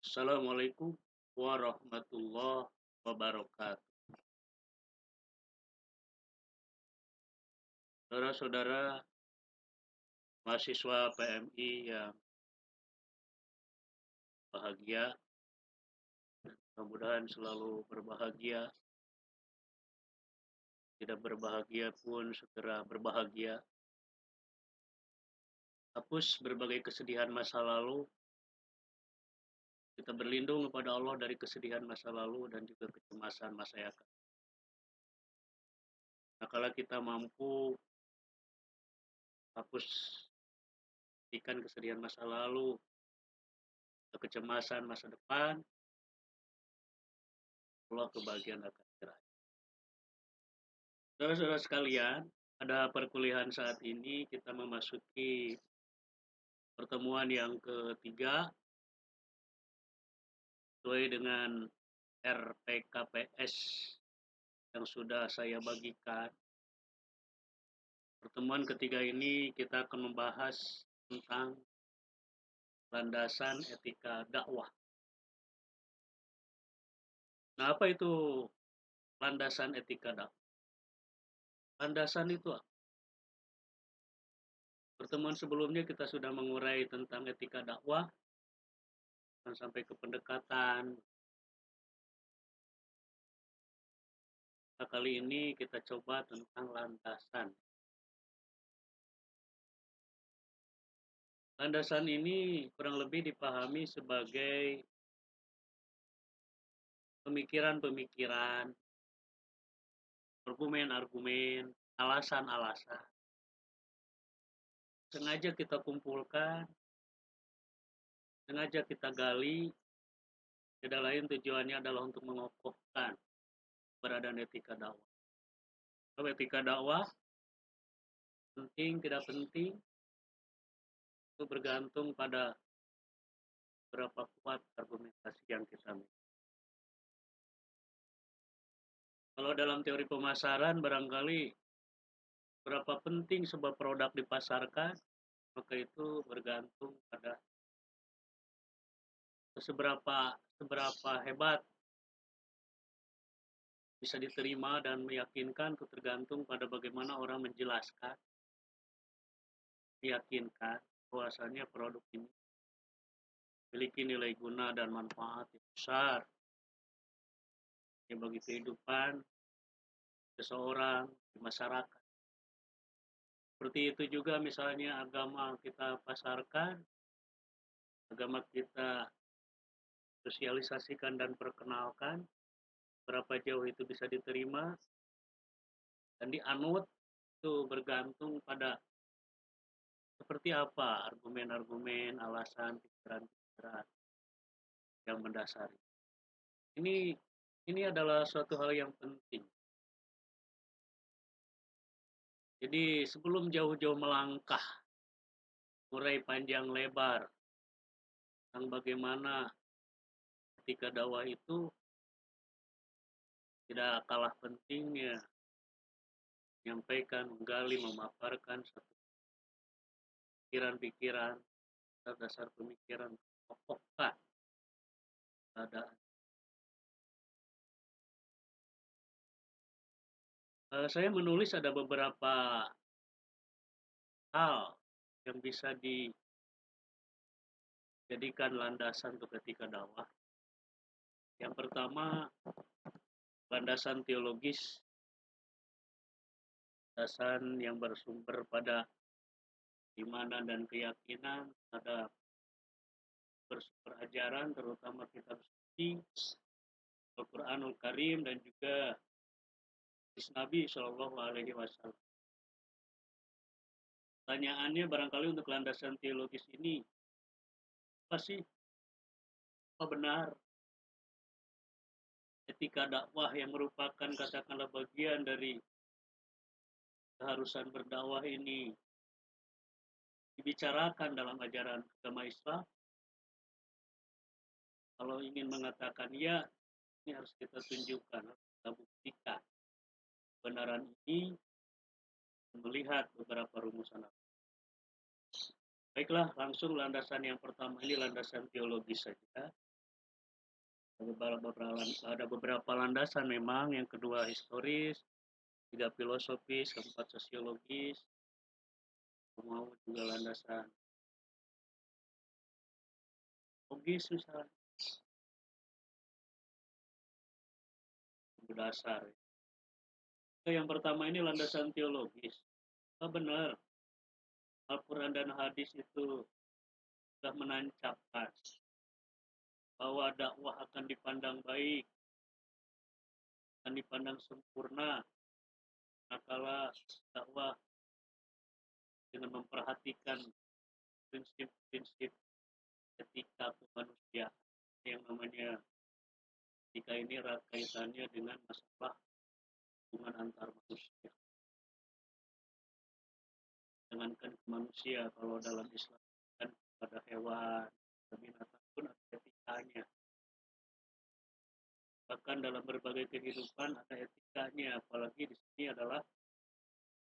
Assalamualaikum warahmatullahi wabarakatuh. Saudara-saudara mahasiswa PMI yang bahagia, mudah-mudahan selalu berbahagia, tidak berbahagia pun segera berbahagia. Hapus berbagai kesedihan masa lalu, kita berlindung kepada Allah dari kesedihan masa lalu dan juga kecemasan masa yang akan. Nah, kalau kita mampu hapus ikan kesedihan masa lalu, kecemasan masa depan, Allah kebahagiaan akan terakhir. Saudara-saudara sekalian, pada perkuliahan saat ini kita memasuki pertemuan yang ketiga sesuai dengan RPKPS yang sudah saya bagikan. Pertemuan ketiga ini kita akan membahas tentang landasan etika dakwah. Nah, apa itu landasan etika dakwah? Landasan itu apa? Pertemuan sebelumnya kita sudah mengurai tentang etika dakwah dan sampai ke pendekatan. Nah, kali ini kita coba tentang landasan. Landasan ini kurang lebih dipahami sebagai pemikiran-pemikiran, argumen-argumen, alasan-alasan. Sengaja kita kumpulkan, sengaja kita gali, tidak lain tujuannya adalah untuk mengokohkan keberadaan etika dakwah. Kalau etika dakwah penting tidak penting itu bergantung pada berapa kuat argumentasi yang kita miliki. Kalau dalam teori pemasaran barangkali berapa penting sebuah produk dipasarkan, maka itu bergantung pada seberapa seberapa hebat bisa diterima dan meyakinkan, itu tergantung pada bagaimana orang menjelaskan, meyakinkan bahwasanya produk ini memiliki nilai guna dan manfaat yang besar ya bagi kehidupan seseorang di masyarakat. Seperti itu juga misalnya agama kita pasarkan, agama kita sosialisasikan dan perkenalkan, berapa jauh itu bisa diterima dan dianut itu bergantung pada seperti apa argumen-argumen, alasan, pikiran-pikiran yang mendasari. Ini ini adalah suatu hal yang penting. Jadi sebelum jauh-jauh melangkah, urai panjang lebar tentang bagaimana etika dakwah itu tidak kalah pentingnya menyampaikan, menggali, memaparkan satu pikiran-pikiran, dasar pemikiran, pokokkan keadaan. Saya menulis ada beberapa hal yang bisa dijadikan landasan untuk etika dakwah. Yang pertama, landasan teologis, landasan yang bersumber pada imanan dan keyakinan, ada bersumber ajaran, terutama kitab suci, Al-Quranul Karim, dan juga hadis Nabi Shallallahu Alaihi Wasallam. Pertanyaannya barangkali untuk landasan teologis ini, apa sih? Apa benar etika dakwah yang merupakan katakanlah bagian dari keharusan berdakwah ini dibicarakan dalam ajaran agama Islam? Kalau ingin mengatakan ya, ini harus kita tunjukkan, harus kita buktikan kebenaran ini melihat beberapa rumusan. Baiklah, langsung landasan yang pertama ini landasan teologis saja. Ada beberapa landasan memang. Yang kedua historis, tiga filosofis, keempat sosiologis, mau juga landasan logis misalnya, berdasar. Yang pertama ini landasan teologis. Benar, Al-Quran dan hadis itu sudah menancapkan bahwa dakwah akan dipandang baik, akan dipandang sempurna, manakala dakwah dengan memperhatikan prinsip-prinsip etika kemanusiaan. Yang namanya etika ini erat kaitannya dengan masalah hubungan antar manusia. Jangankan ke manusia, kalau dalam Islam kan pada hewan, binatang pun ada etikanya. Bahkan dalam berbagai kehidupan ada etikanya, apalagi di sini adalah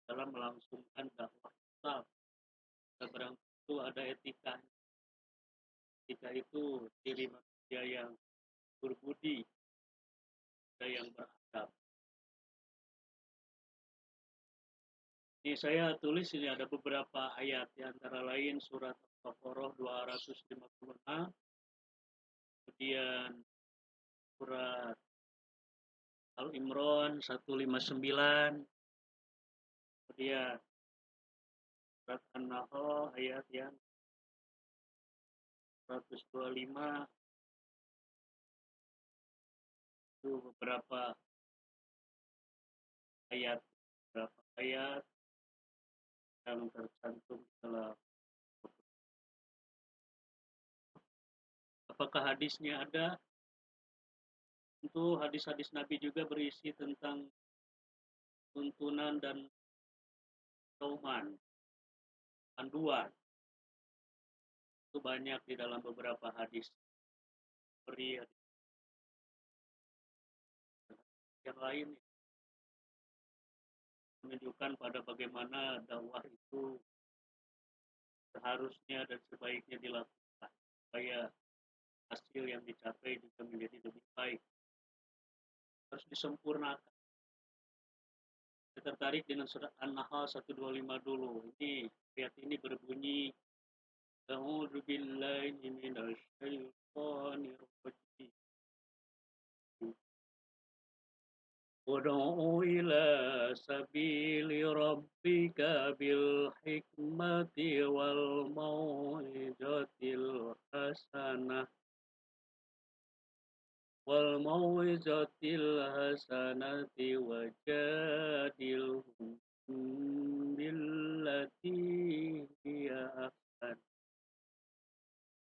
dalam melangsungkan dakwah Islam. Barang itu ada etika. Etika itu ciri manusia yang berbudi, yang beradab. Ini saya tulis ini ada beberapa ayat, di antara lain surat Al-Baqarah 256, kemudian surat Al-Imran 159, kemudian surat An-Nahl ayat yang 125, itu beberapa ayat yang tercantum dalam. Apakah hadisnya ada? Tentu hadis-hadis Nabi juga berisi tentang tuntunan dan tauman, panduan. Itu banyak di dalam beberapa hadis. Beri yang lain menunjukkan pada bagaimana dakwah itu seharusnya dan sebaiknya dilakukan supaya hasil yang dicapai juga menjadi lebih baik. Harus disempurnakan. Saya tertarik dengan surat An-Nahl 125 dulu. Ayat ini berbunyi, A'udzu billahi minasyaitonir rajim. Ud'u ila sabili rabbika bil hikmati wal mau'izatil hasanah wajadilhum billati hiya ahsan.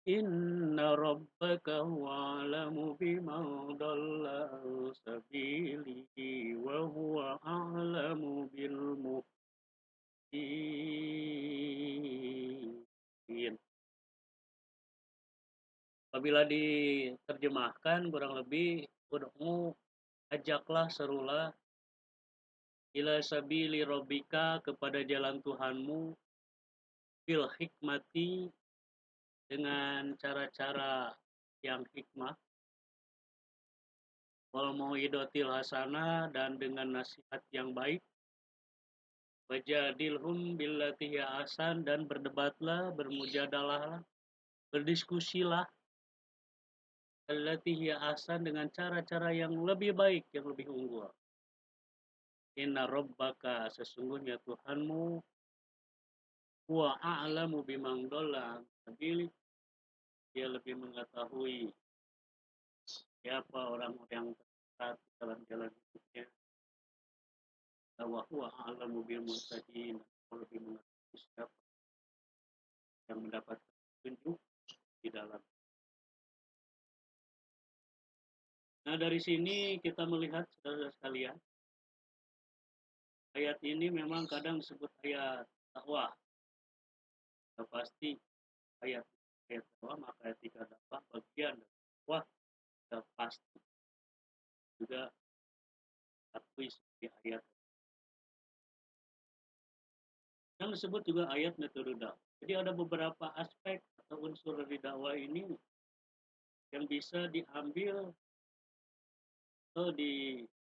Inna rabbaka huwa a'lamu biman dhalla an sabilihi wa huwa a'lamu bil muhtadin. Apabila diterjemahkan kurang lebih, ud'u, ajaklah, serulah, ila sabili rabbika, kepada jalan Tuhanmu, bil hikmati, dengan cara-cara yang hikmah, wal mau'idotil hasanah, dan dengan nasihat yang baik, wajadilhum billati hiya ahsan, dan berdebatlah, bermujadalah, berdiskusilah, allati hiya ahsan, dengan cara-cara yang lebih baik, yang lebih unggul. Inna rabbaka, sesungguhnya Tuhanmu, huwa a'lamu biman dhalla an sabili, dia lebih mengetahui siapa orang yang tersesat dalam jalan hidupnya. Wa huwa a'lamu bil muhtadin, lebih mengetahui siapa yang mendapatkan petunjuk di dalam. Nah, dari sini kita melihat, saudara sekalian, ayat ini memang kadang disebut ayat dakwah. Sudah pasti ayat dakwah, maka etika dakwah bagian dari dakwah, sudah pasti juga akui sebagai ayat. Yang disebut juga ayat metode dakwah. Jadi ada beberapa aspek atau unsur dari dakwah ini yang bisa diambil atau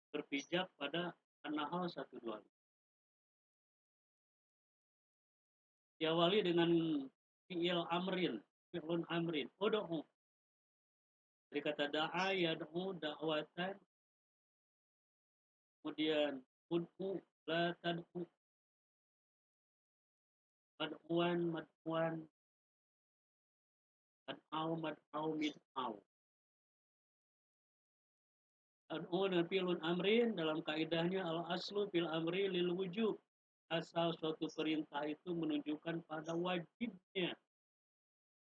berpijak pada karena hal satu dua. Diawali dengan fi'il amrin, fi'lun amrin, ud'u. Dari kata da'a, yad'u, da'watan, kemudian ud'u, la tad'u, mad'uan, mad'uan, mad'au, mad'au, mid'au. Ad'u dan fi'lun amrin dalam kaidahnya al-aslu fil amri lil wujub. Asal suatu perintah itu menunjukkan pada wajibnya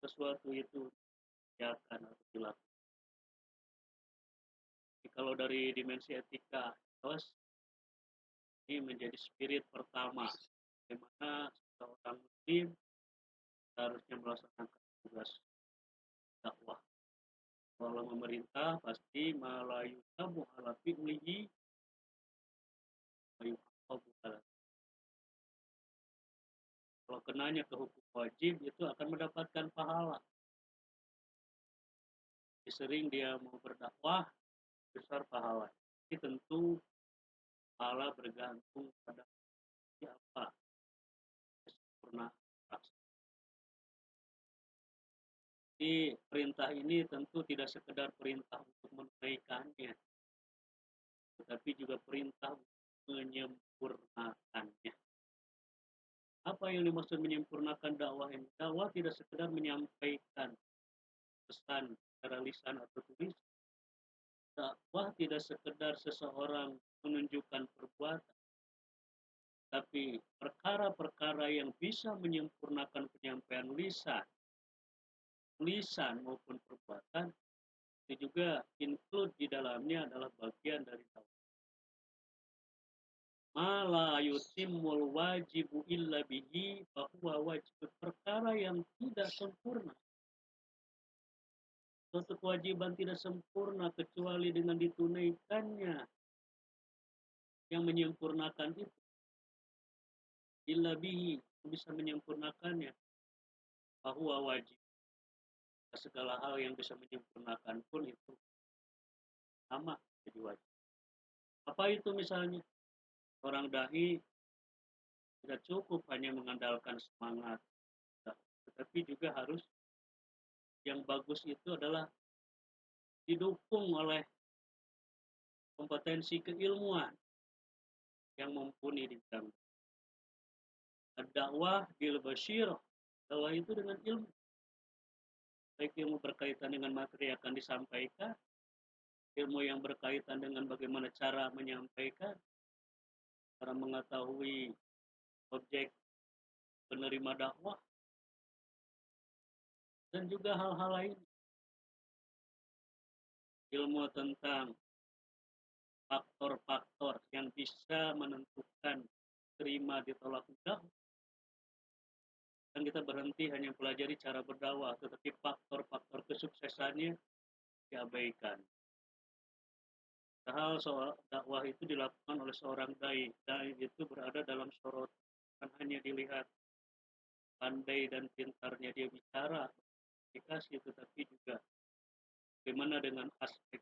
sesuatu itu dikerjakan atau dilakukan. Jadi kalau dari dimensi etika, terus ini menjadi spirit pertama bagaimana seorang muslim seharusnya melaksanakan tugas dakwah. Kalau memerintah pasti malayu tabu ala fi'lihi mayu ala. Kalau kenanya ke hukum wajib itu akan mendapatkan pahala. Jadi sering dia mau berdakwah besar pahala. Ini tentu pahala bergantung pada siapa sempurna. Jadi perintah ini tentu tidak sekedar perintah untuk menunaikannya, tetapi juga perintah untuk menyempurnakannya. Apa yang dimaksud menyempurnakan dakwah ini? Dakwah tidak sekedar menyampaikan pesan secara lisan atau tulis. Dakwah tidak sekedar seseorang menunjukkan perbuatan, tapi perkara-perkara yang bisa menyempurnakan penyampaian lisan maupun perbuatan itu juga include di dalamnya adalah bagian dari dakwah. Mala yutimul wajibu illa bihi bahwa wajib perkara yang tidak sempurna. Suatu kewajiban tidak sempurna kecuali dengan ditunaikannya yang menyempurnakan itu. Illa bihi bisa menyempurnakannya bahwa wajib. Segala hal yang bisa menyempurnakan pun itu sama jadi wajib. Apa itu misalnya? Orang dai tidak cukup hanya mengandalkan semangat, tetapi juga harus yang bagus itu adalah didukung oleh kompetensi keilmuan yang mumpuni di bidang dakwah bil basyir. Dakwah itu dengan ilmu, baik ilmu berkaitan dengan materi yang akan disampaikan, ilmu yang berkaitan dengan bagaimana cara menyampaikan, cara mengetahui objek penerima dakwah, dan juga hal-hal lain. Ilmu tentang faktor-faktor yang bisa menentukan terima ditolak dakwah. Dan kita berhenti hanya pelajari cara berdakwah, tetapi faktor-faktor kesuksesannya diabaikan. Hal soal dakwah itu dilakukan oleh seorang dai. Dai itu berada dalam sorot, bukan hanya dilihat pandai dan pintarnya dia bicara, komunikasi, tetapi juga bagaimana dengan aspek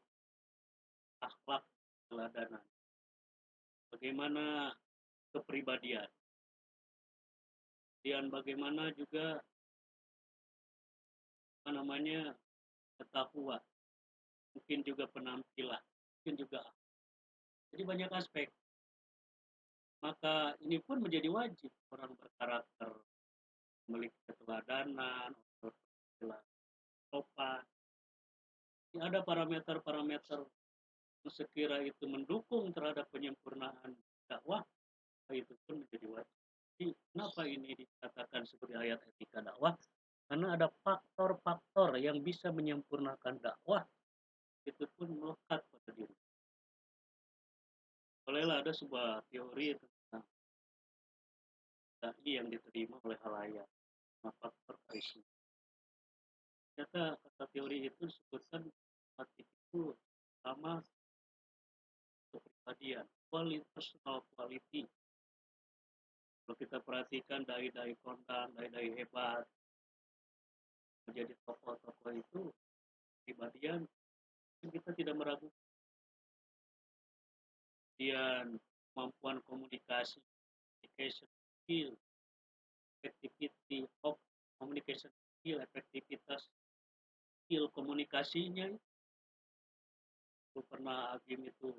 akhlak, keteladanan, bagaimana kepribadian, dan bagaimana juga apa namanya ketahuan, mungkin juga penampilan, mungkin juga jadi banyak aspek. Maka ini pun menjadi wajib orang berkarakter, memiliki keteladanan, sopan. Ada parameter-parameter yang sekira itu mendukung terhadap penyempurnaan dakwah, itu pun menjadi wajib. Jadi, kenapa ini dikatakan sebagai ayat etika dakwah? Karena ada faktor-faktor yang bisa menyempurnakan dakwah, itu pun melekat pada diri. Bolehlah ada sebuah teori tentang dai yang diterima oleh halayak, faktor karisma. Ternyata kata teori itu disebutkan hati itu sama kepribadian, personal quality. Kalau kita perhatikan dai-dai kondang, dai-dai hebat, menjadi tokoh-tokoh itu kepribadian, kita tidak meragukan. kemudian kemampuan komunikasi, communication skill, effectivity of communication skill, efektivitas skill komunikasinya itu pernah Agim itu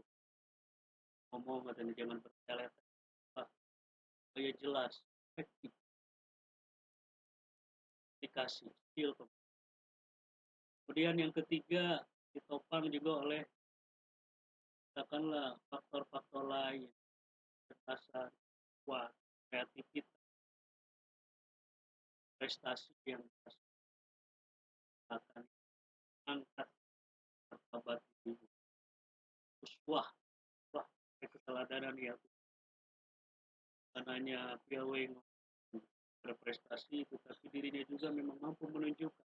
ngomong katanya jangan bertele-tele, supaya jelas, efektif, komunikasi, skill. Kemudian yang ketiga ditopang juga oleh katakanlah faktor-faktor lain, kecerdasan, kuat, kreativitas, prestasi yang akan angkat martabat diri. Uswah, wah, keteladanan ya, bukan hanya piawai berprestasi, tetapi dirinya juga memang mampu menunjukkan.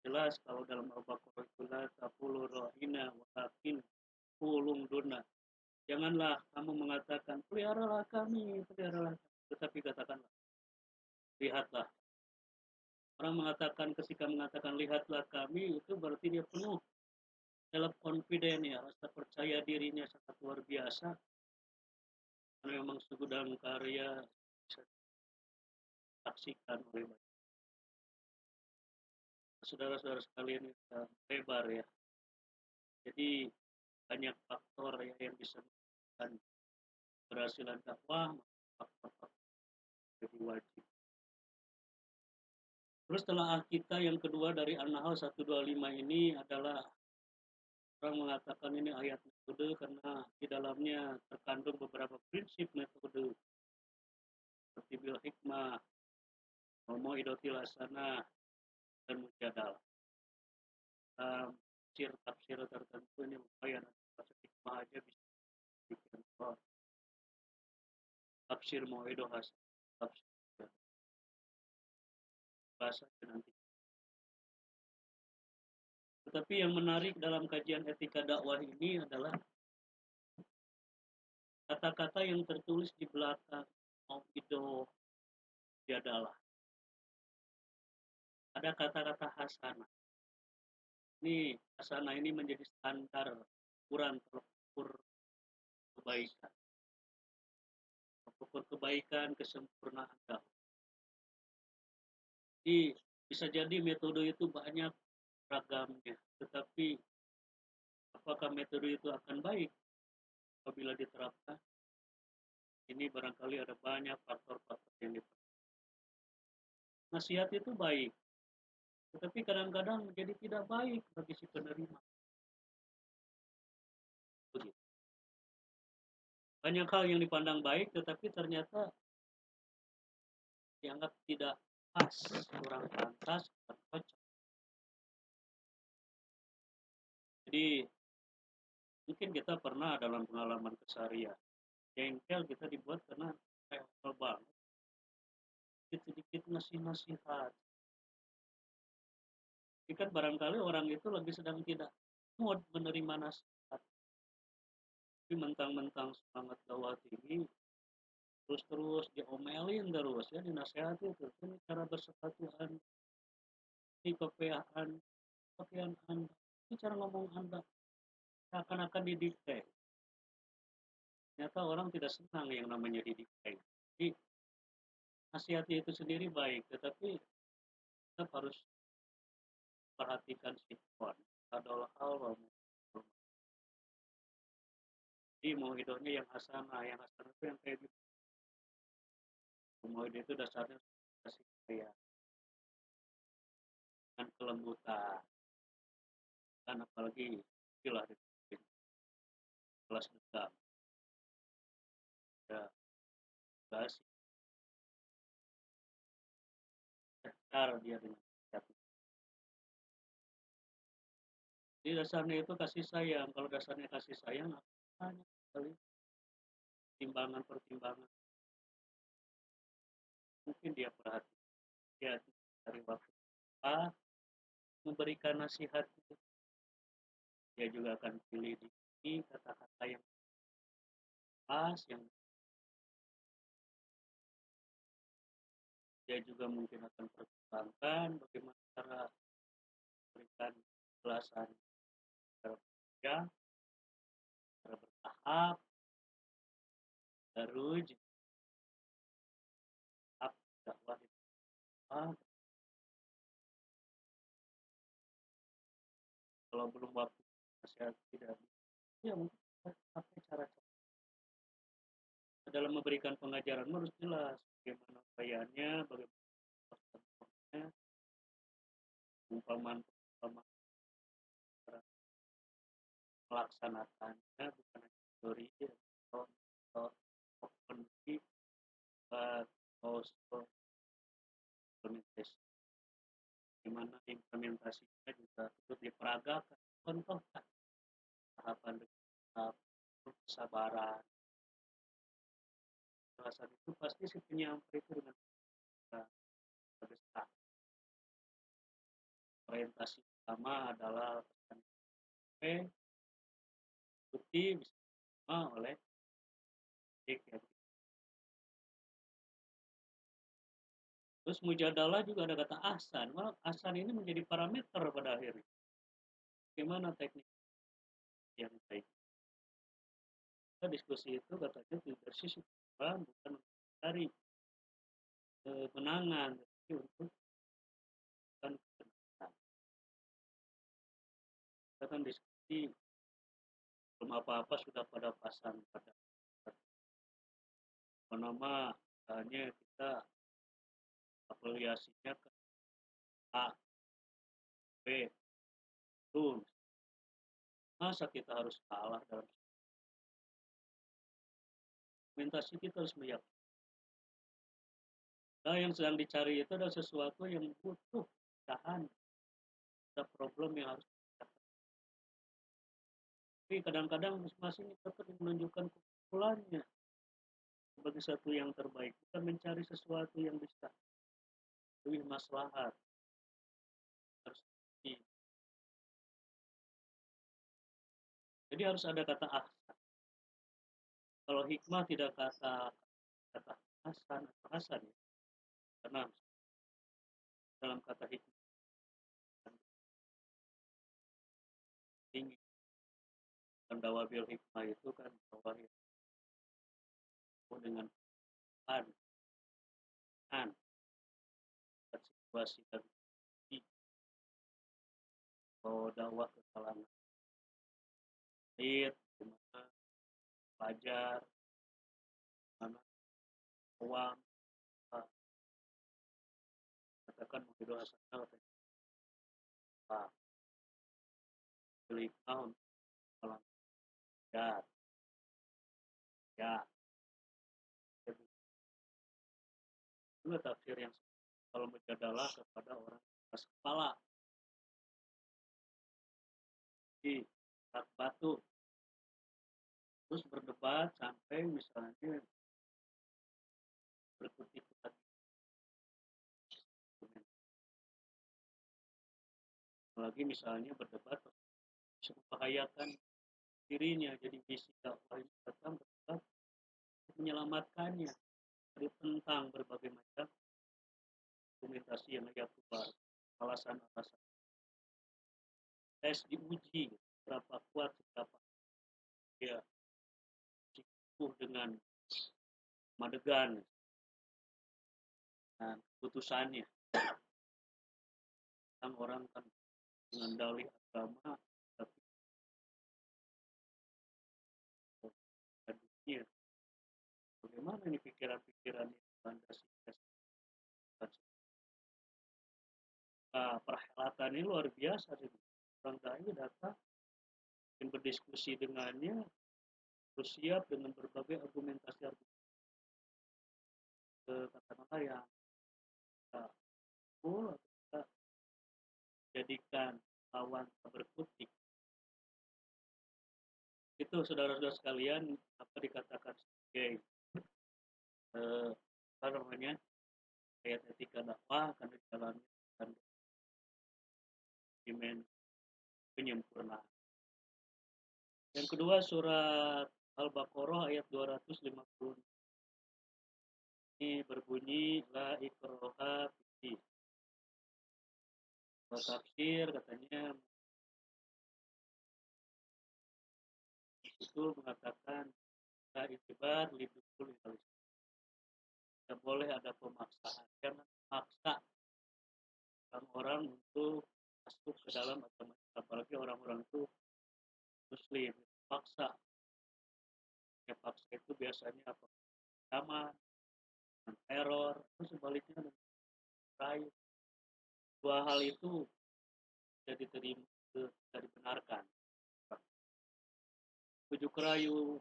Jelas kalau dalam Al-Baqarah itulah tapulu rohina walakin pulung dona. Janganlah kamu mengatakan peliharalah kami, peliharalah kami. Tetapi katakanlah lihatlah. Orang mengatakan ketika mengatakan lihatlah kami itu berarti dia penuh dalam confident ya, rasa percaya dirinya sangat luar biasa. Karena memang segudang karya bisa disaksikan oleh saudara-saudara sekalian yang lebar ya. Jadi banyak faktor ya yang bisa menentukan keberhasilan dakwah, faktor-faktor jadi wajib. Terus telah kita yang kedua dari An-Nahl 125 ini adalah orang mengatakan ini ayat metode karena di dalamnya terkandung beberapa prinsip metode seperti bil hikmah, mau'idotil hasanah, dan mujadalah. Tafsir tertentu ini lumayan masuk hikmah aja bisa bikin tafsir mau'idoh hasanah, tafsir bahasa nanti. Tetapi yang menarik dalam kajian etika dakwah ini adalah kata-kata yang tertulis di belakang mau'idoh jadalah. Ada kata-kata hasanah. Ini hasanah ini menjadi standar ukuran terukur kebaikan. Ukur kebaikan, kesempurnaan dakwah. Jadi bisa jadi metode itu banyak ragamnya, tetapi apakah metode itu akan baik apabila diterapkan? Ini barangkali ada banyak faktor-faktor yang diperlukan. Nasihat itu baik, tetapi kadang-kadang menjadi tidak baik bagi si penerima. Begitu. Banyak hal yang dipandang baik, tetapi ternyata dianggap tidak pas, kurang pantas, kurang cocok. Jadi mungkin kita pernah dalam pengalaman keseharian jengkel kita dibuat karena level banget sedikit-sedikit ngasih nasihat. Jadi kan barangkali orang itu lagi sedang tidak mau menerima nasihat, tapi mentang-mentang semangat dakwah tinggi terus-terus diomelin terus ya, dinasehati terus ini cara bersepatu Anda, ini pakaian Anda, ini cara ngomong Anda, akan didikte. Ternyata orang tidak senang yang namanya didikte. Jadi nasihatnya itu sendiri baik, tetapi kita harus perhatikan sikon adalah hal jadi mau hidupnya yang hasanah itu yang kayak gitu. Mau itu dasarnya kasih sayang dan kelembutan, kan apalagi istilah di kelas dendam ya kasih cara dia dengan jatuh. Jadi dasarnya itu kasih sayang. Kalau dasarnya kasih sayang, banyak sekali pertimbangan mungkin dia perhatikan dia dari waktu apa memberikan nasihat, dia juga akan pilih di kata-kata yang pas, yang dia juga mungkin akan pertimbangkan bagaimana cara memberikan kejelasan terhadap dia, secara bertahap, baru tahap dakwah itu kalau belum waktu saya tidak ya mungkin pakai cara dalam memberikan pengajaran harus jelas bagaimana upayanya, bagaimana umpamaan melaksanakannya bukan hanya teori atau memenuhi atau implementasi gimana implementasinya juga itu diperagakan contoh tahapan tahap kesabaran saat itu pasti si penyampai itu dengan besar orientasi utama adalah pesan ikuti bisa oleh yang terus mujadalah juga ada kata ahsan. Well, ahsan ini menjadi parameter pada akhirnya. Bagaimana teknik yang baik? Kita diskusi itu katanya leadership bukan mencari kemenangan, tapi untuk bukan kebenaran. Kita kan diskusi belum apa-apa sudah pada pasang pada nama misalnya kita afiliasinya ke A, B, itu masa kita harus kalah dalam argumentasi kita harus meyakini. Nah, yang sedang dicari itu adalah sesuatu yang butuh tahan, ada problem yang harus dicari. Tapi kadang-kadang masing-masing tetap menunjukkan kesimpulannya sebagai satu yang terbaik. Kita mencari sesuatu yang bisa lebih maslahat. Harus jadi harus ada kata ahsan. Kalau hikmah tidak kata hasan atau hasan ya. Karena dalam kata hikmah tinggi dan dawabil hikmah itu kan bahwa dengan an dan situasi dan dakwah ke kalangan elit, gimana pelajar, mana uang, katakan begitu hasanah Pak pilih tahun kalangan ya ya itu tafsir yang kalau mujadalah kepada orang keras kepala di batu terus berdebat sampai misalnya berkutik-kutik lagi misalnya berdebat membahayakan dirinya jadi misi dakwah ini datang berdebat menyelamatkannya dari tentang berbagai macam dokumentasi yang ia keluar alasan-alasan tes diuji berapa kuat berapa dia cukup dengan Madegan dan keputusannya orang kan dengan dalih agama tapi dunia bagaimana ini pikiran-pikiran yang landasi perhelatan ini luar biasa sih orang dai datang dan berdiskusi dengannya bersiap dengan berbagai argumentasi katakanlah yang kita jadikan lawan berkutik itu saudara-saudara sekalian apa dikatakan sebagai apa namanya ayat etika dakwah karena jalannya dan dimen penyempurnaan. Yang kedua surat Al-Baqarah ayat 250 ini berbunyi la ikroha fi. Tafsir katanya Rasul mengatakan, "La itibar lidukul ilalis." Tidak boleh ada pemaksaan. Jangan memaksa orang-orang untuk masuk ke dalam agama Islam. Apalagi orang-orang itu Muslim. Paksa. Ya, paksa itu biasanya apa? Zaman, teror, itu sebaliknya merayu. Dua hal itu tidak diterima, tidak dibenarkan. Bujuk rayu,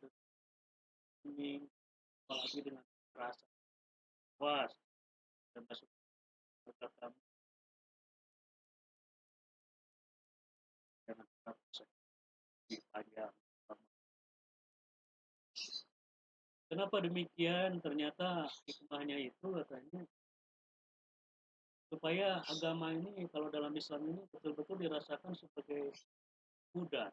ini, apalagi dengan rasa puas dan masuk ke kamu, jangan paksa panjang. Kenapa demikian? Ternyata hikmahnya itu katanya supaya agama ini, kalau dalam Islam ini betul-betul dirasakan sebagai mudah,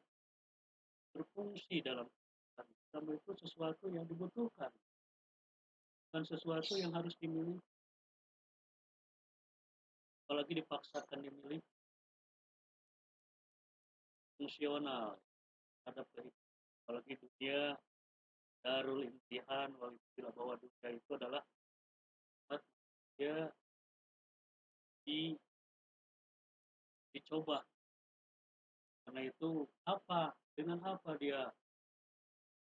berfungsi dalam kehidupan. Islam itu sesuatu yang dibutuhkan, bukan sesuatu yang harus dimiliki, apalagi dipaksakan dimiliki. Fungsional ada kehidupan, apalagi dunia darul imtihan wal ibtila, bahwa dunia itu adalah tempat dia dicoba. Karena itu apa, dengan apa dia,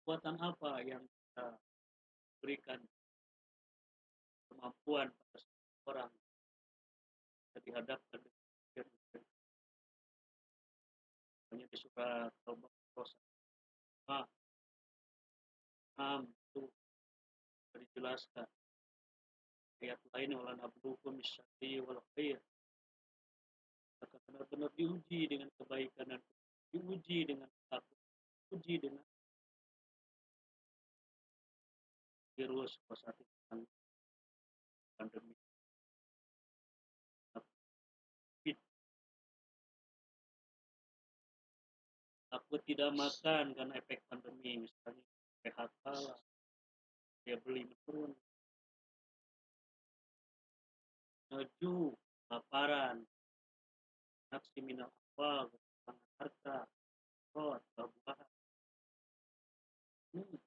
kekuatan apa yang kita berikan, kemampuan pada orang yang dihadapkan dengan ujian. Hanya di surat Al-Baqarah 6 itu sudah dijelaskan. Ayat lain, wala nabluhum bisyarri wal khair, akan benar-benar diuji dengan kebaikan dan diuji dengan takut, diuji dengan virus saat ini, pandemi. Aku tidak makan karena efek pandemi, misalnya PHK lah, dia beli menurun, menuju laparan, aksi minal awal, kekurangan harta, rot, buah. Hmm.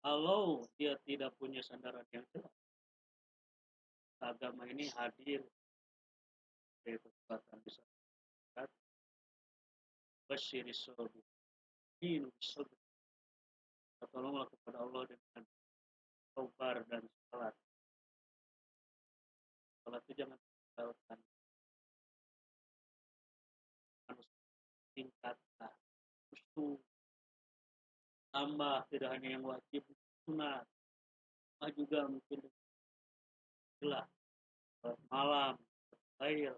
Kalau dia tidak punya sandaran yang jelas, agama ini hadir dari kekuatan bisa Basyiris Sabi, ini sabr. Tolonglah kepada Allah dengan sabar dan salat. Salat itu jangan tinggalkan, harus tingkatkan. Khusyuk, tambah, tidak hanya yang wajib, sunat, juga mungkin jelas malam, air,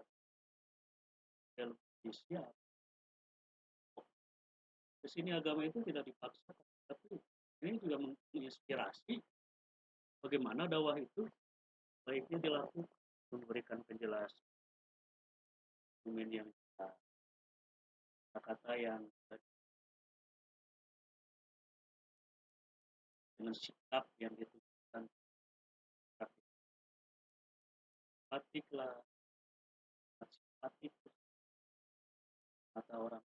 dan siap. Di sini agama itu tidak dipaksakan, tapi ini juga menginspirasi bagaimana dakwah itu baiknya dilakukan, memberikan penjelasan yang kata yang dengan sikap yang ditunjukkan, simpatiklah, simpatik kata orang.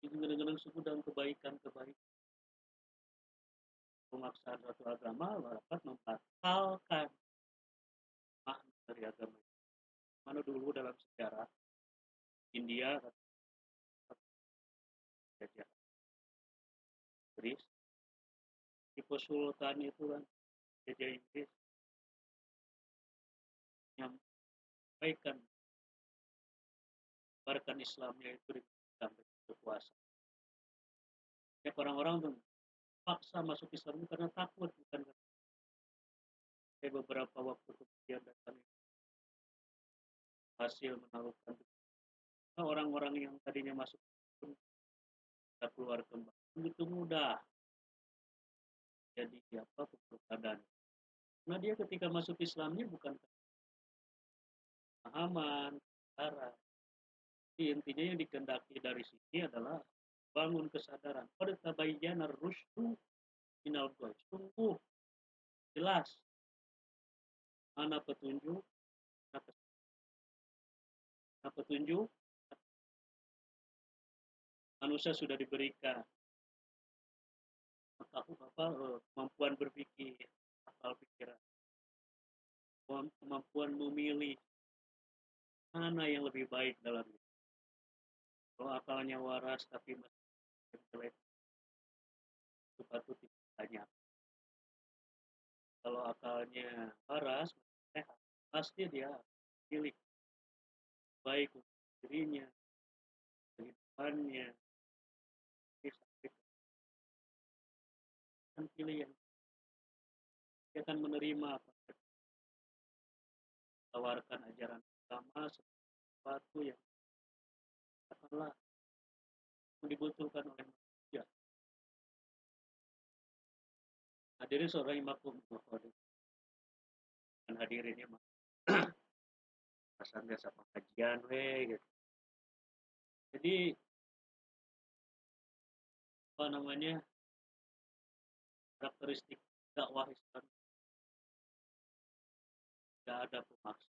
Itu kadang-kadang suku dan kebaikan-kebaikan. Pemaksaan suatu agama dapat membatalkan makna dari agama. Mana dulu dalam sejarah India, Inggris, Tipu Sultan itu kan jajah Inggris yang menyampaikan barkan Islamnya itu sampai berkuasa. Ya, orang-orang tuh paksa masuk Islam itu karena takut, bukan karena. Saya beberapa waktu kemudian datang hasil menaklukkan orang-orang yang tadinya masuk pun bisa keluar kembali begitu mudah, jadi apa keadaan. Nah, dia ketika masuk Islamnya bukan pemahaman, cara. Intinya yang dikehendaki dari sini adalah bangun kesadaran. Pada tabayyana rusydu minal ghoi. Sungguh jelas mana petunjuk, mana petunjuk, manusia sudah diberikan kemampuan berpikir, akal pikiran, kemampuan memilih mana yang lebih baik dalam hidup. Kalau akalnya waras tapi masih jelek, itu patut ditanya. Kalau akalnya waras, sehat, pasti dia pilih baik untuk dirinya, kehidupannya, akan pilih yang dia akan menerima apa yang ditawarkan ajaran agama sesuatu yang katakanlah dibutuhkan oleh manusia. Hadirin seorang maklum dan hadirin ya pasan biasa pengajian gitu. Jadi apa namanya karakteristik dakwah Islam tidak ada pemaksa.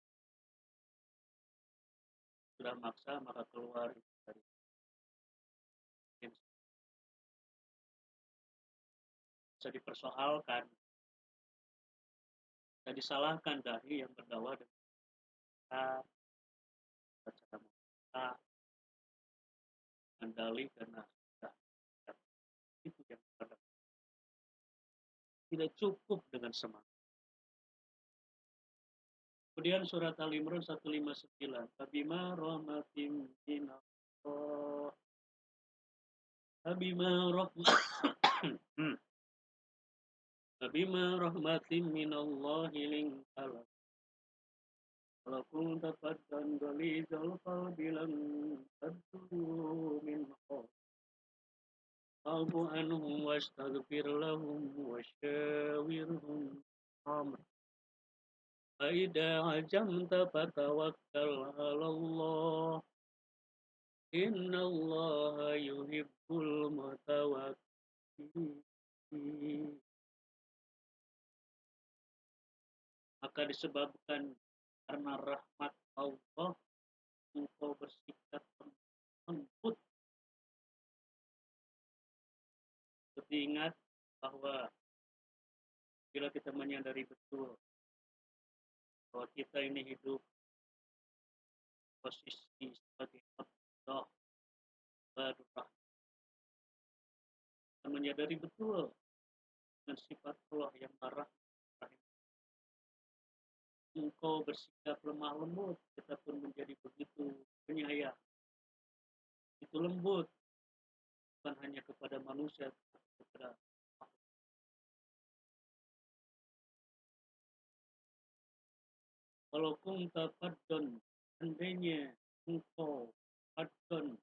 Sudah maksa maka keluar dari yang bisa dipersoalkan, bisa disalahkan dari yang berdakwah dengan cara meminta, mendalih karena itu yang tidak cukup dengan semangat. Kemudian surat Al-Imran 159. Fabima rahmatin minallah. Fabima rahmatin Fabima rahmatin minallahi lintalah. Kalau kunta faddan ghalizal qalbi lan faddu min fa'fu anhum wastaghfir lahum wasyawirhum amr. Fa'idha ajamta fatawakkal 'alallah. Innallaha yuhibbul mutawakkilin. Maka disebabkan karena rahmat Allah engkau bersikap lembut. Seperti ingat bahwa bila kita menyadari betul bahwa kita ini hidup posisi sebagai Allah baru kita menyadari betul dengan sifat Allah yang marah, engkau bersikap lemah lembut, kita pun menjadi begitu penyayang, itu lembut, bukan hanya kepada manusia, kepada kalau kunta faddan, seandainya engkau faddan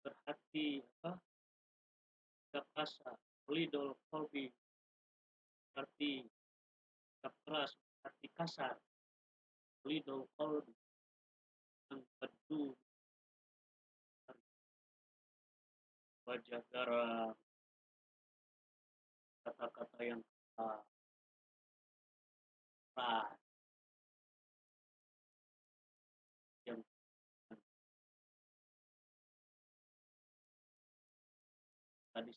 berhati sikap kasar, lidol qalbi berarti sikap keras, hati kasar, lidol qalbi yang pedu wajah garam, kata-kata yang keras, yang tadi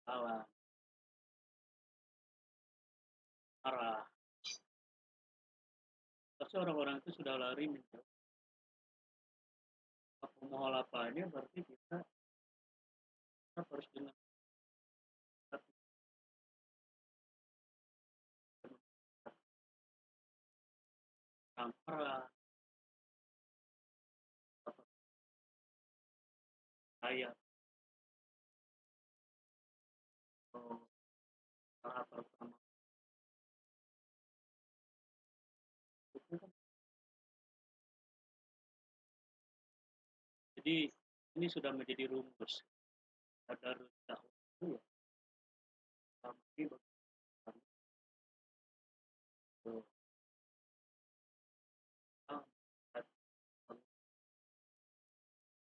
salah, marah. Pasti orang-orang itu sudah lari menjauh. Pengholapannya berarti kita harus dengan marah, saya tahap pertama itu kan. Jadi ini sudah menjadi rumus. Ada dakwah itu ya, selama ini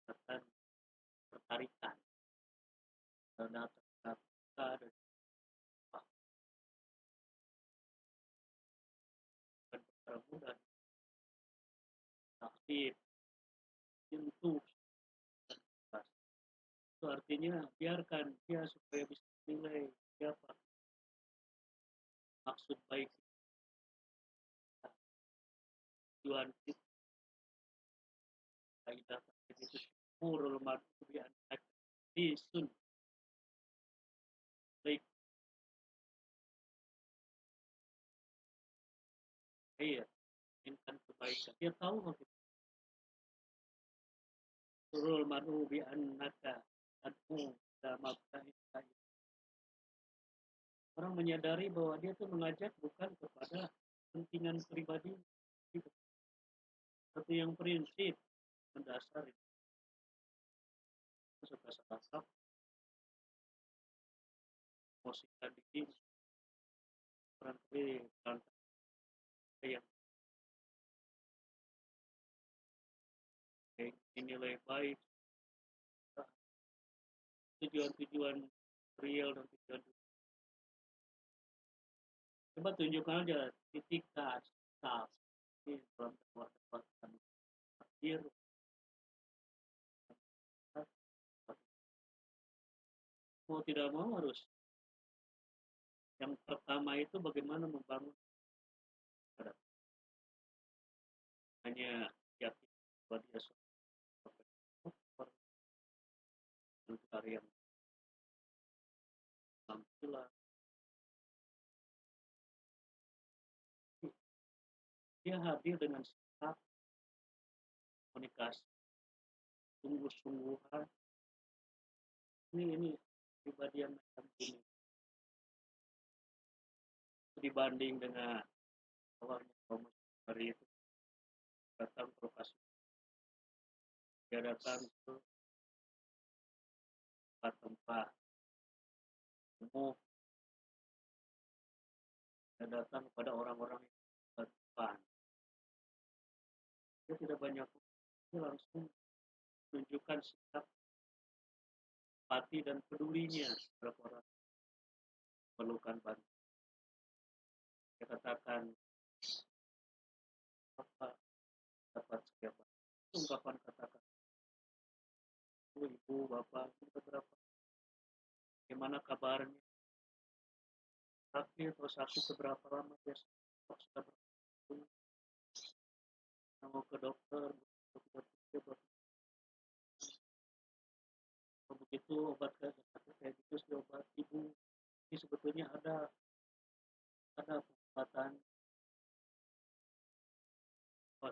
akan tertarikan data dan mudah menyentuh. Itu artinya biarkan dia supaya bisa menilai siapa maksud baik kita, tujuan kita, kaidah itu syukurul maghdubi alaihim baik. Iya, inginkan kebaikan. Dia tahu kalau kita syukurul maghdubi annaka ad'u ila mabta'in. Orang menyadari bahwa dia itu mengajak bukan kepada kepentingan pribadi, tapi yang prinsip mendasar itu sudah salah emosikan diri barangkali yang dinilai baik, tujuan-tujuan real dan tujuan. Coba tunjukkan aja ketika staff ini dalam dakwah akhir mau tidak mau harus yang pertama itu bagaimana membangun hanya yakin bahwa dia seorang yang tampilan dia hadir dengan sikap komunikasi sungguh-sungguhan. Ini pribadi yang macam ini dibanding dengan awalnya kaum hari itu datang lokasi, dia datang ke tempat umum, dia datang kepada orang-orang yang berdepan, dia tidak banyak, dia langsung menunjukkan sikap empati dan pedulinya terhadap orang memerlukan bantuan. Dia katakan apa dapat siapa, ungkapan katakan ibu bapak itu berapa, gimana kabarnya, sakit atau sakit seberapa lama dia sudah mau ke dokter, begitu obat kayak gitu sudah obat ibu ini sebetulnya ada pengobatan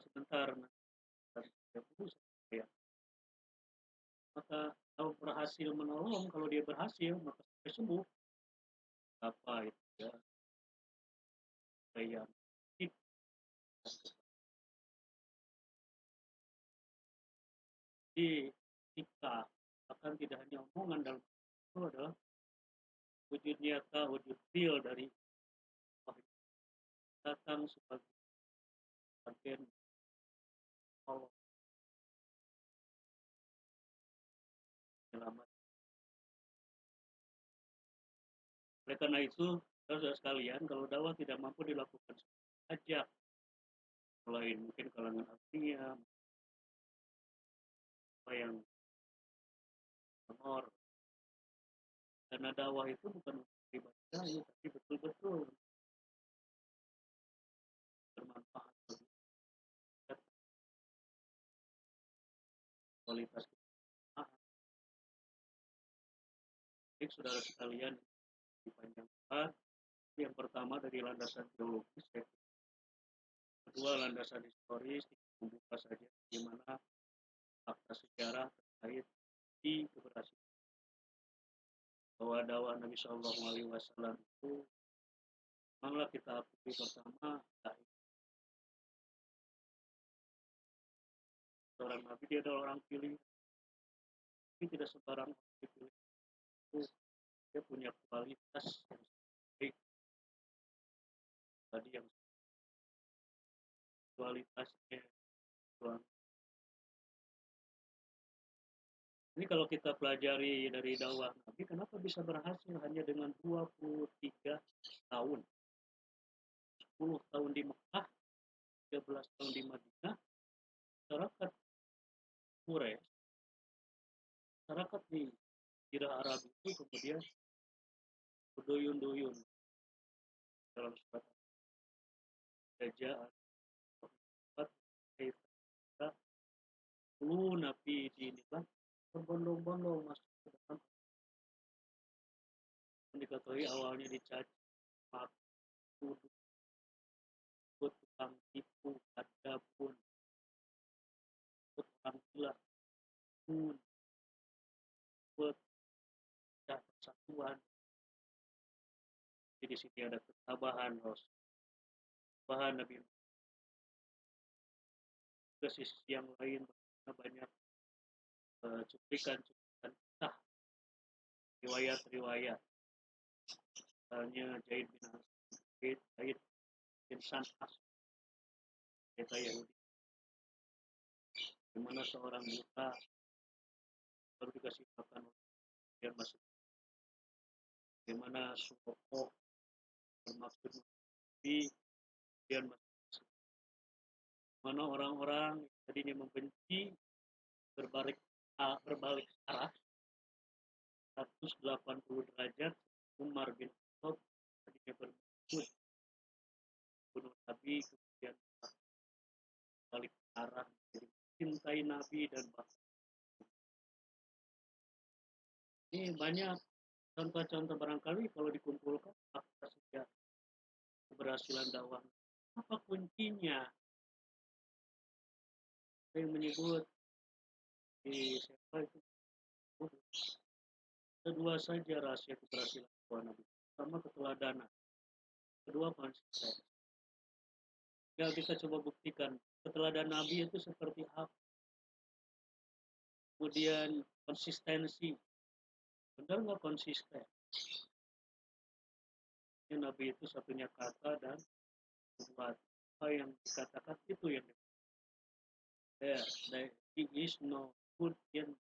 sebentar ya. Maka kalau berhasil menolong, kalau dia berhasil maka sampai sembuh apa itu ya yang di kita akan tidak hanya omongan dalam itu adalah wujud nyata, wujud real dari datang sebagai bagian Allah selamat. Oleh karena itu, saudara sekalian, kalau dakwah tidak mampu dilakukan, ajak lain mungkin kalangan artinya apa yang honor, karena dakwah itu bukan pribadi saya, tapi betul-betul bermanfaat bagi kualitas kita. Baik saudara sekalian, dipanjangkan yang pertama dari landasan teologis, kedua landasan historis, membuka saja bagaimana fakta sejarah terkait di keberhasilan bahwa dakwah Nabi Shallallahu Alaihi Wasallam itu memanglah kita akui pertama seorang Nabi, dia adalah orang pilih, tapi tidak sembarang orang dipilih itu dia punya kualitas yang baik, tadi yang kualitasnya. Ini kalau kita pelajari dari dakwah Nabi, kenapa bisa berhasil hanya dengan 23 tahun, 10 tahun di Mekah, 13 tahun di Madinah, masyarakat Quraisy, masyarakat di Jazirah Arab itu kemudian berduyun-duyun dalam surat Al-Jajah lu nabi dinilai berbondong-bondong masuk ke dalam yang diketahui awalnya dicaci maki tuduh tukang tipu ada pun orang gila pun buat persatuan. Jadi di sini ada ketabahan Rasul, bahan Nabi. Ke sisi yang lain banyak cuplikan-cuplikan kisah riwayat-riwayat, misalnya Zaid bin Zaid bin San'as, cerita Yahudi, di mana seorang buta baru dikasih makan dia masuk, di mana Suroko bermaksud Nabi dia masuk, di mana orang-orang tadinya membenci berbalik berbalik arah 180 derajat. Umar bin Khattab tadinya bermaksud bunuh Nabi kemudian balik arah menjadi cintai Nabi dan bahkan ini banyak contoh-contoh barangkali kalau dikumpulkan apa saja keberhasilan dakwah. Apa kuncinya? Saya menyebut di siapa itu kedua saja rahasia keberhasilan dakwah Nabi. Pertama keteladanan, kedua konsisten. Ya kita coba buktikan keteladanan Nabi itu seperti apa. Kemudian konsistensi, benar nggak konsisten? Ya, Nabi itu satunya kata dan buat apa yang dikatakan itu yang there is no good in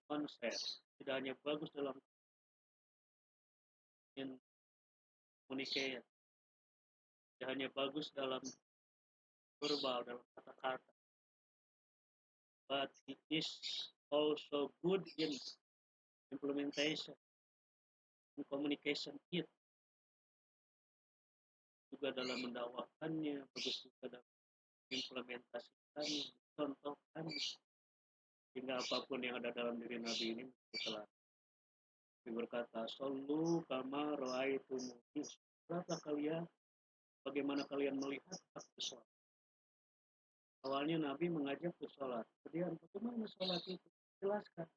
concept, tidak hanya bagus dalam in communicate, tidak hanya bagus dalam verbal, dalam kata-kata, but it is also good in implementation, in communication it, juga dalam mendakwakannya, bagus juga dalam implementasikannya, contohkannya, sehingga apapun yang ada dalam diri Nabi ini telah berkata, "Sallu kama ra'aitumuni." Berapa kalian bagaimana kalian melihat aku sholat? Awalnya Nabi mengajak ke sholat. Kemudian bagaimana sholat itu? Jelaskan.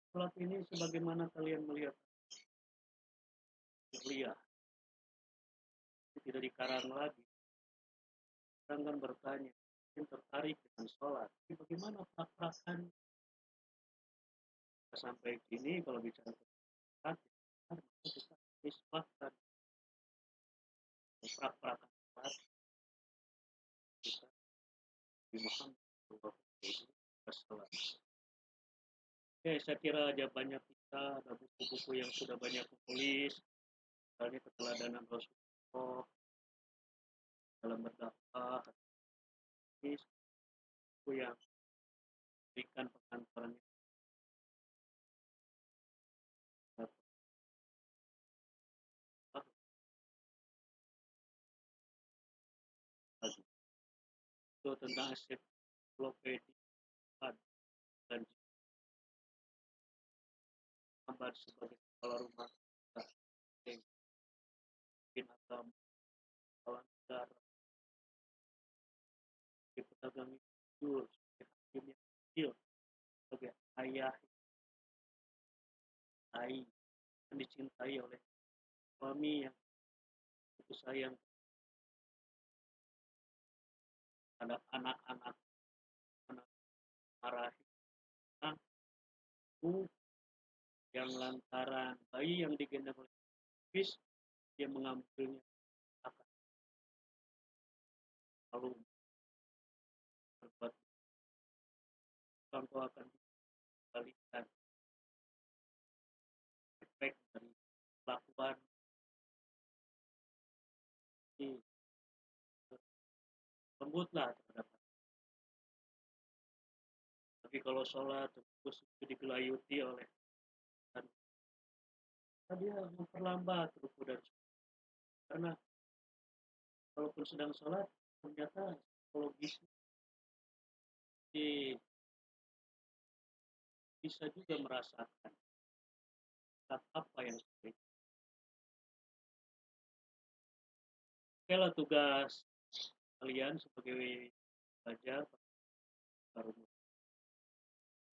Sholat ini sebagaimana kalian melihat. Lihat. Tidak dikarang lagi. Orang kan bertanya, mungkin tertarik dengan sholat. Tapi bagaimana praktekan? Sampai kini kalau bicara tentang sholat, kita disebutkan praktekan sholat kita di Muhammad SAW. Oke, saya kira aja banyak kita ada buku-buku yang sudah banyak menulis, misalnya keteladanan Rasulullah dalam berdakwah, buku yang berikan pengantarannya itu tentang ensiklopedia dan gambar sebagai kepala rumah tangga, mungkin agama, kepala negara, sebagai pedagang jujur, sebagai hakim yang adil, sebagai ayah yang dicintai oleh suami yang begitu sayang terhadap anak-anak, anak marahi anakku yang lantaran bayi yang digendong oleh bis dia mengambilnya akan lalu berbuat orang tua akan dikembalikan efek dari kelakuan ini lembutlah terhadap Tapi kalau sholat terus itu digelayuti oleh dia memperlambat ruku dan sujud. Karena walaupun sedang sholat ternyata psikologis di bisa juga merasakan apa yang sebaik. Oke lah, tugas kalian sebagai pelajar baru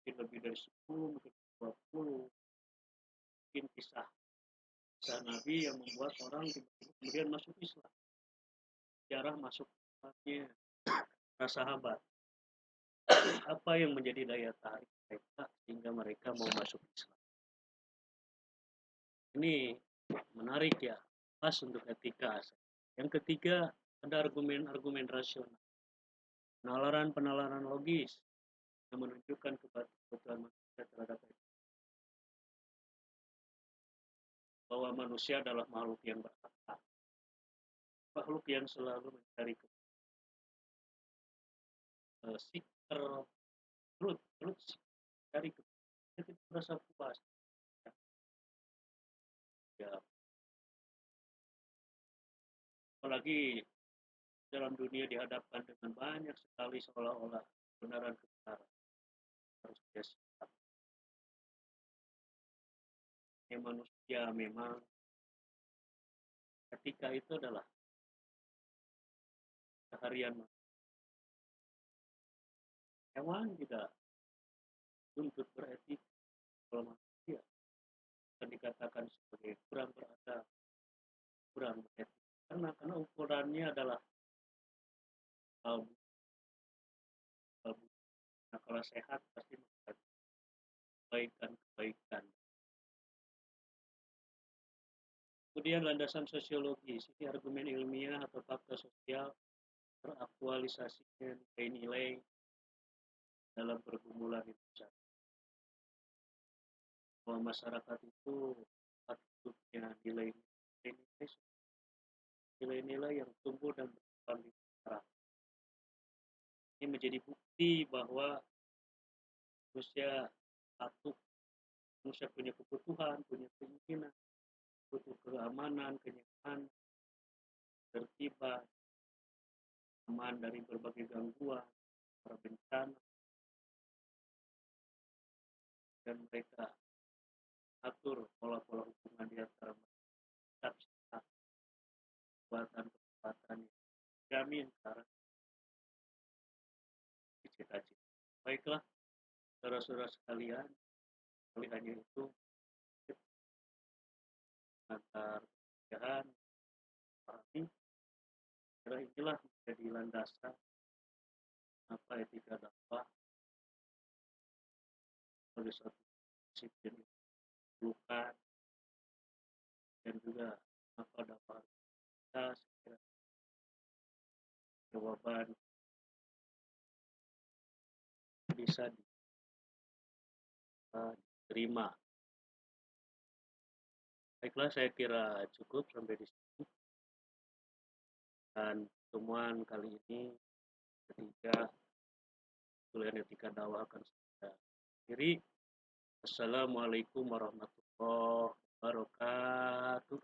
mungkin lebih dari 10, mungkin 20, mungkin kisah kisah Nabi yang membuat orang kemudian masuk Islam. Sejarah masuk Islamnya para sahabat. Apa yang menjadi daya tarik mereka sehingga mereka mau masuk Islam. Ini menarik ya, pas untuk etika. Yang ketiga, ada argumen-argumen rasional. Penalaran logis yang menunjukkan kebutuhan manusia terhadap etika. Bahwa manusia adalah makhluk yang berakal. Makhluk yang selalu mencari seeker truth dari kita merasa puas ya, apalagi dalam dunia dihadapkan dengan banyak sekali seolah-olah kebenaran harus dia siap. Yang manusia memang ketika itu adalah seharian. Hewan tidak untuk beretik. Kalau manusia akan dikatakan sebagai kurang beradab, kurang beretik, karena ukurannya adalah kalbu. Nah, kalau sehat pasti kebaikan. Kemudian landasan sosiologis, ini argumen ilmiah atau fakta sosial teraktualisasinya nilai-nilai dalam pergumulan itu. Bahwa masyarakat itu patutnya nilai-nilai yang tumbuh dan berkembang di masyarakat. Ini menjadi bukti bahwa manusia patuh, manusia punya kebutuhan, punya keinginan, butuh keamanan, kenyamanan, tertiba, aman dari berbagai gangguan, bencana, dan mereka atur pola-pola hubungan di antara mereka, kekuatan yang jamin karena cita-cita. Baiklah, saudara-saudara sekalian, pilihannya itu antar pekerjaan, pahami, kira inilah menjadi landasan apa etika dakwah sebagai suatu disiplin bukan dan juga apa dakwah kita sekira jawaban bisa diterima. Baiklah, saya kira cukup sampai di sini. Dan pertemuan kali ini ketiga kuliah etika dakwah akan saya akhiri. Assalamualaikum warahmatullahi wabarakatuh.